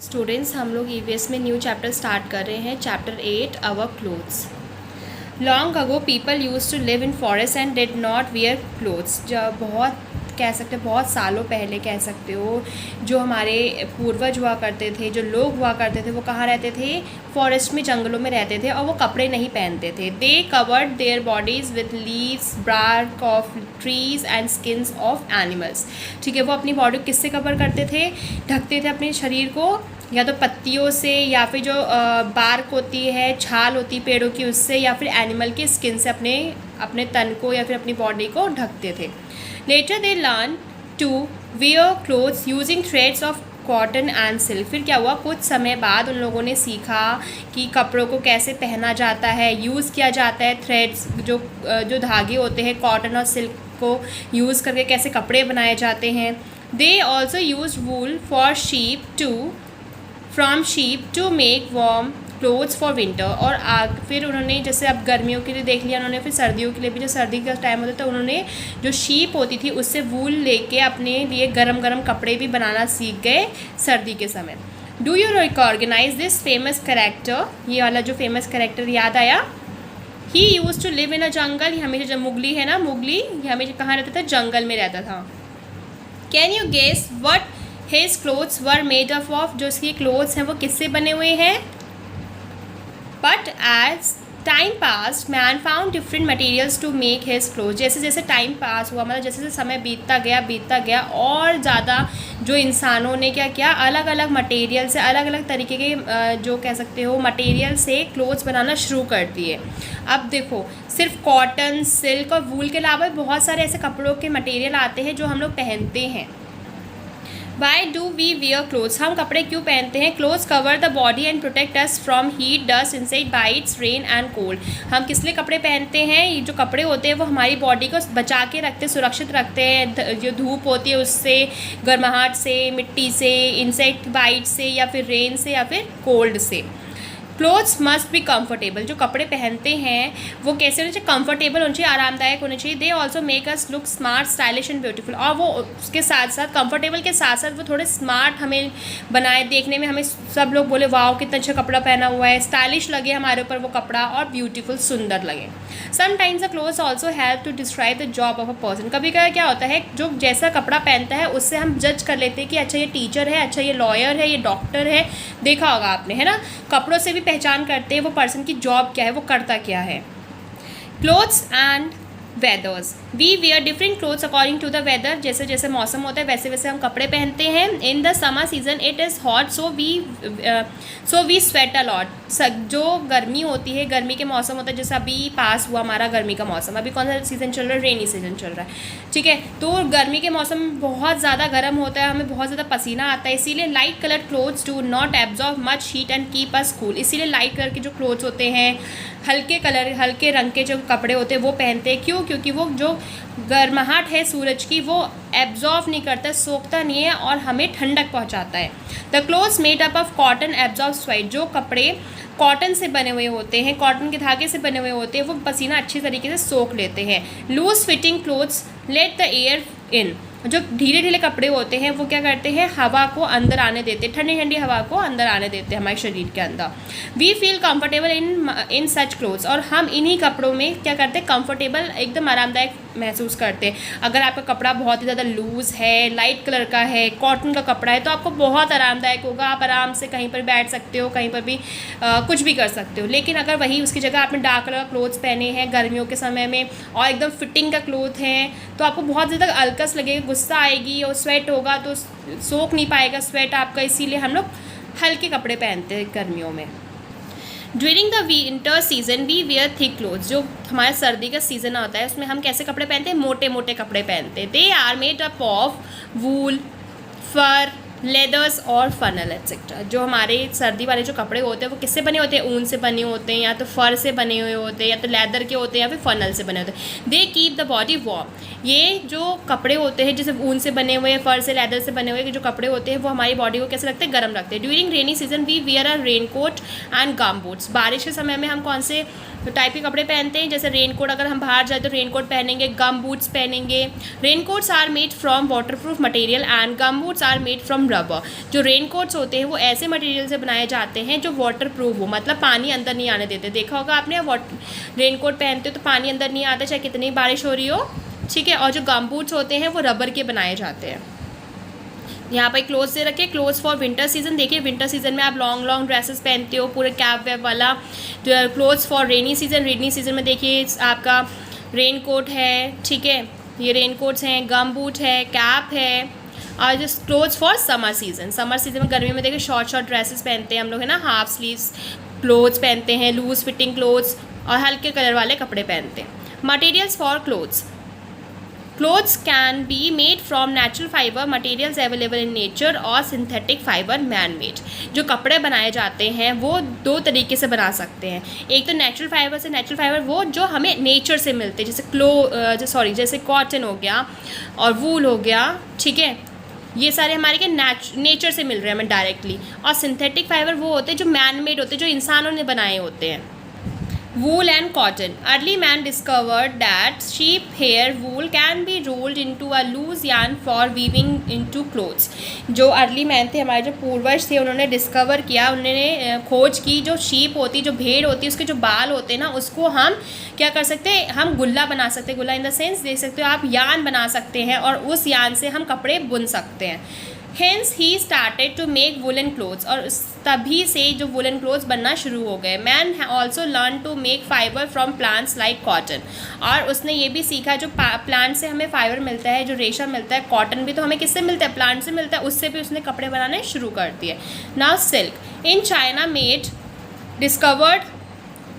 Students, हम लोग EVS में न्यू चैप्टर स्टार्ट कर रहे हैं। Chapter 8 our clothes. Long ago people use to live in forest and did not wear clothes. जब बहुत कह सकते हो, बहुत सालों पहले कह सकते हो, जो हमारे पूर्वज हुआ करते थे, जो लोग हुआ करते थे, वो कहाँ रहते थे? फॉरेस्ट में, जंगलों में रहते थे और वो कपड़े नहीं पहनते थे। They covered their bodies with leaves, bark of trees and skins of animals. ठीक है, वो अपनी बॉडी को किससे कवर करते थे? ढकते थे अपने शरीर को या तो पत्तियों से, या फिर जो बार्क होती है, छाल होती है पेड़ों की, उससे, या फिर एनिमल की स्किन से अपने तन को या फिर अपनी बॉडी को ढकते थे। Later they learn to wear clothes using threads of cotton and silk. फिर क्या हुआ? कुछ समय बाद उन लोगों ने सीखा कि कपड़ों को कैसे पहना जाता है, यूज़ किया जाता है। थ्रेड्स जो धागे होते हैं कॉटन और सिल्क को यूज़ करके कैसे कपड़े बनाए जाते हैं। They also use wool for from sheep to make warm clothes for winter. और फिर उन्होंने, जैसे अब गर्मियों के लिए देख लिया उन्होंने, फिर सर्दियों के लिए भी, जो सर्दी का टाइम होता था, उन्होंने जो शीप होती थी उससे वूल लेके अपने लिए गरम गरम कपड़े भी बनाना सीख गए सर्दी के समय। Do you recognise this famous character? ये वाला जो फेमस कैरेक्टर याद आया? He used to live in a jungle. हमेशा, जब मुगली है ना, मुगली हमेशा कहाँ रहता था? जंगल में रहता था। Can you guess what his clothes were made of? जो उसके क्लोथ्स हैं वो किससे बने हुए हैं? But as time pass man found different materials to make his cloth. जैसे जैसे टाइम पास हुआ, मतलब जैसे जैसे समय बीतता गया और ज़्यादा जो इंसानों ने क्या किया, अलग अलग मटेरियल से, अलग अलग तरीके के जो कह सकते हो मटेरियल से क्लोथ्स बनाना शुरू कर दिए। अब देखो, सिर्फ कॉटन, सिल्क और वूल के अलावा बहुत सारे ऐसे कपड़ों के मटेरियल आते हैं जो हम लोग पहनते हैं। Why do we wear clothes? हम कपड़े क्यों पहनते हैं? Clothes cover the body and protect us from heat, dust, insect bites, rain and cold. हम किस लिए कपड़े पहनते हैं? ये जो कपड़े होते हैं वो हमारी बॉडी को बचा के रखते, सुरक्षित रखते हैं। जो धूप होती है उससे, गर्माहट से, मिट्टी से, इंसेक्ट बाइट से, या फिर रेन से, या फिर कोल्ड से। Clothes must be comfortable. जो कपड़े पहनते हैं वो कैसे होने चाहिए? कम्फर्टेबल होने चाहिए, आरामदायक होने चाहिए। They also make us look smart, stylish and beautiful. और वो उसके साथ साथ, कम्फर्टेबल के साथ साथ, वो थोड़े स्मार्ट हमें बनाए, देखने में हमें सब लोग बोले वाओ कितना अच्छा कपड़ा पहना हुआ है, स्टाइलिश लगे हमारे ऊपर वो कपड़ा, और ब्यूटीफुल, सुंदर लगे। Sometimes the clothes also help to describe the job of a person. कभी कभी क्या होता है, जो जैसा कपड़ा पहनता है उससे हम जज कर लेते हैं कि अच्छा ये टीचर है, अच्छा ये लॉयर है, ये डॉक्टर है। देखा होगा आपने, है ना? कपड़ों से भी पहचान करते हैं वो पर्सन की जॉब क्या है, वो करता क्या है। Clothes and weathers. We wear different clothes according to the weather. जैसे जैसे मौसम होता है वैसे वैसे हम कपड़े पहनते हैं। In the summer season it is hot so we sweat a lot. जो गर्मी होती है, गर्मी के मौसम होता है, जैसे अभी पास हुआ हमारा गर्मी का मौसम, अभी कौन सा सीज़न चल रहा है? रेनी सीजन चल रहा है। ठीक है, तो गर्मी के मौसम में बहुत ज़्यादा गर्म होता है, हमें बहुत ज़्यादा पसीना आता है, इसीलिए light colour clothes do not absorb much heat and keep us cool. इसीलिए लाइट कलर के जो क्लोथ्स होते हैं, हल्के कलर, हल्के रंग के जो कपड़े होते हैं वो पहनते हैं। क्यों? क्योंकि वो जो गर्माहट है सूरज की वो एब्जॉर्व नहीं करता, सोखता नहीं है और हमें ठंडक पहुंचाता है। The clothes made up of cotton absorb sweat. जो कपड़े कॉटन से बने हुए होते हैं, कॉटन के धागे से बने हुए होते हैं, वो पसीना अच्छी तरीके से सोख लेते हैं। Loose fitting clothes let the air in. जो ढीले ढीले कपड़े होते हैं वो क्या करते हैं? हवा को अंदर आने देते, ठंडी ठंडी हवा को अंदर आने देते हैं हमारे शरीर के अंदर। We feel comfortable in such clothes. और हम इन्हीं कपड़ों में क्या करते हैं? कंफर्टेबल, एकदम आरामदायक महसूस करते हैं। अगर आपका कपड़ा बहुत ही ज़्यादा लूज़ है, लाइट कलर का है, कॉटन का कपड़ा है, तो आपको बहुत आरामदायक होगा। आप आराम से कहीं पर बैठ सकते हो, कहीं पर भी कुछ भी कर सकते हो। लेकिन अगर वही उसकी जगह आपने डार्क कलर का क्लोथ्स पहने हैं गर्मियों के समय में, और एकदम फिटिंग का क्लोथ है, तो आपको बहुत ज़्यादा अलकस लगेगा, गुस्सा आएगी, और स्वेट होगा तो सोख नहीं पाएगा स्वेट आपका। इसीलिए हम लोग हल्के कपड़े पहनते हैं गर्मियों में। During the winter season we wear thick clothes. जो हमारा सर्दी का सीज़न होता है उसमें हम कैसे कपड़े पहनते हैं? मोटे मोटे कपड़े पहनते हैं। They are made up of wool, fur, leathers और फनल एक्सेट्रा। जो हमारे सर्दी वाले जो कपड़े होते हैं वो किससे बने होते हैं? ऊन से बने होते हैं, या तो फर से बने हुए होते हैं, या तो लेदर के होते हैं, या फिर फनल से बने होते हैं। They keep the body warm. ये जो कपड़े होते हैं, जैसे ऊन से बने हुए, फर से, लेदर से बने हुए जो कपड़े होते हैं, वो हमारी बॉडी को कैसे रखते हैं? गर्म रखते हैं। During rainy season we wear a raincoat and gum boots. बारिश के समय में हम कौन से टाइप के कपड़े पहनते हैं? जैसे रेन कोट, अगर हम बाहर जाए तो रेन कोट पहनेंगे, गम बूट्स पहनेंगे। Raincoats are made from waterproof material and gum boots are made from rubber. जो रेन कोट्स होते हैं वो ऐसे मटेरियल से बनाए जाते हैं जो वाटर प्रूफ हो, मतलब पानी अंदर नहीं आने देते। देखा होगा आपने, रेन कोट पहनते हो तो पानी अंदर नहीं आता चाहे कितनी बारिश हो रही हो, ठीक है। और जो गम बूट्स होते हैं वो रबर के बनाए जाते हैं। यहाँ पर क्लोथ्स दे रखे, क्लोथ्स फॉर विंटर सीजन। देखिए विंटर सीजन में आप लॉन्ग लॉन्ग ड्रेसेस पहनते हो, पूरे कैप वैप वाला। Clothes for rainy season, rainy season में देखिए आपका रेन कोट है, ठीक है, ये रेन कोट्स हैं, गम बूट है, कैप है। और जो clothes for summer season, summer season में गर्मी में देखिए शॉर्ट शॉर्ट ड्रेसेस पहनते हैं हम लोग, है ना, हाफ स्लीव्स क्लोथ्स पहनते हैं, लूज फिटिंग क्लोथ्स, और हल्के कलर वाले कपड़े पहनते हैं। Materials for clothes, clothes can be made from natural fibre materials available in nature और सिंथेटिक फाइबर मैन मेड। जो कपड़े बनाए जाते हैं वो दो तरीके से बना सकते हैं। एक तो नेचुरल फाइबर से, नेचुरल फाइबर वो जो हमें नेचर से मिलते हैं, जैसे जैसे कॉटन हो गया और वूल हो गया, ठीक है, ये सारे हमारे के नेचर से मिल रहे हैं हमें डायरेक्टली। और सिंथेटिक फाइबर वो होते हैं जो मैन मेड होते हैं, जो इंसानों ने बनाए होते हैं। Wool and cotton. Early man discovered that sheep hair wool can be rolled into a loose yarn for weaving into clothes. जो अर्ली मैन थे, हमारे जो पूर्वज थे, उन्होंने डिस्कवर किया, उन्होंने खोज की, जो शीप होती, जो भेड़ होती है, उसके जो बाल होते हैं ना, उसको हम क्या कर सकते हैं, हम गुल्ला बना सकते हैं। गुल्ला इन द सेंस देख सकते हो आप, यान बना सकते हैं और उस यान से हम कपड़े बुन सकते हैं। Hence he started to make woolen clothes, और तभी से जो वुलन क्लोथ्स बनना शुरू हो गए। Man also learn to make fibre from plants like cotton, और उसने ये भी सीखा जो प्लांट से हमें फाइबर मिलता है, जो रेशम मिलता है, कॉटन भी तो हमें किससे मिलता है, प्लांट से मिलता है, उससे भी उसने कपड़े बनाने शुरू कर दिए। Now silk in China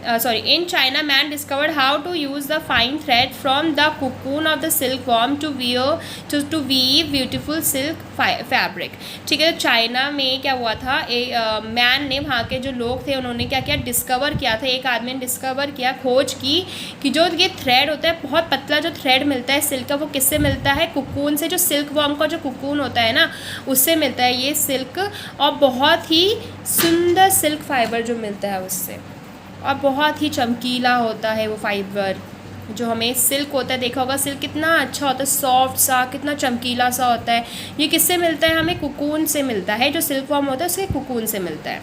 in China, man discovered how to use the fine thread from the cocoon of the silkworm to weave beautiful silk fabric। ठीक है, चाइना में क्या हुआ था, मैन ने, वहाँ के जो लोग थे, उन्होंने क्या किया, डिस्कवर किया था, एक आदमी ने डिस्कवर किया, खोज की कि जो ये थ्रेड होता है, बहुत पतला जो थ्रेड मिलता है सिल्क का, वो किससे मिलता है, कुकून से। जो सिल्कवर्म का जो कुकून होता है ना, उससे मिलता है ये सिल्क, और बहुत ही सुंदर सिल्क फाइबर जो मिलता है उससे, और बहुत ही चमकीला होता है वो फाइबर जो हमें सिल्क होता है। देखा होगा सिल्क कितना अच्छा होता है, सॉफ्ट सा, कितना चमकीला सा होता है। ये किससे मिलता है, हमें कुकून से मिलता है, जो सिल्कवर्म होता है उसके कुकून से मिलता है।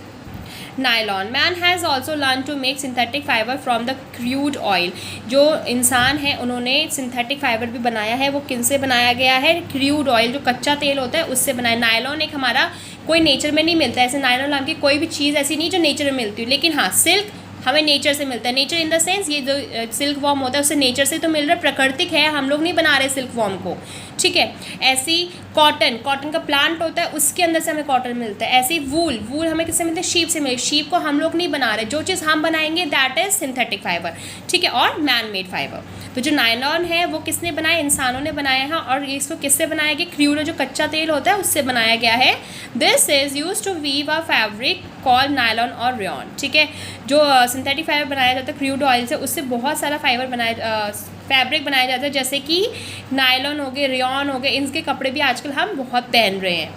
Nylon, man has also learn to make synthetic fibre from the crude oil. जो इंसान है उन्होंने सिंथेटिक फाइबर भी बनाया है, वो किन से बनाया गया है, क्रूड ऑयल, जो कच्चा तेल होता है उससे बनाया। नायलॉन एक हमारा कोई नेचर में नहीं मिलता है, ऐसे नायलॉन नाम की कोई भी चीज़ ऐसी नहीं जो नेचर में मिलती है, लेकिन हाँ सिल्क हमें नेचर से मिलता है। नेचर इन द सेंस ये जो सिल्क वॉर्म होता है उससे नेचर से तो मिल रहा है, प्राकृतिक है, हम लोग नहीं बना रहे सिल्क वॉर्म को, ठीक है। ऐसी कॉटन का प्लांट होता है, उसके अंदर से हमें कॉटन मिलता है। ऐसी वूल हमें किससे मिलता है, शीप से मिलती है। शीप को हम लोग नहीं बना रहे, जो चीज़ हम बनाएंगे दैट इज सिंथेटिक फाइबर, ठीक है, और मैन मेड फाइबर। तो जो नायलॉन है वो किसने बनाया, इंसानों ने बनाया है, और इसको किससे बनाया गया, क्रूड जो कच्चा तेल होता है उससे बनाया गया है। This is use to weave a fabric called nylon और रेयॉन, ठीक है। जो सिंथेटिक फाइबर बनाया जाता है क्रूड ऑयल से, उससे बहुत सारा फैब्रिक बनाया जाता है, जैसे कि नायलॉन हो गए, रेयॉन हो गए, इनके कपड़े भी आजकल हम बहुत पहन रहे हैं।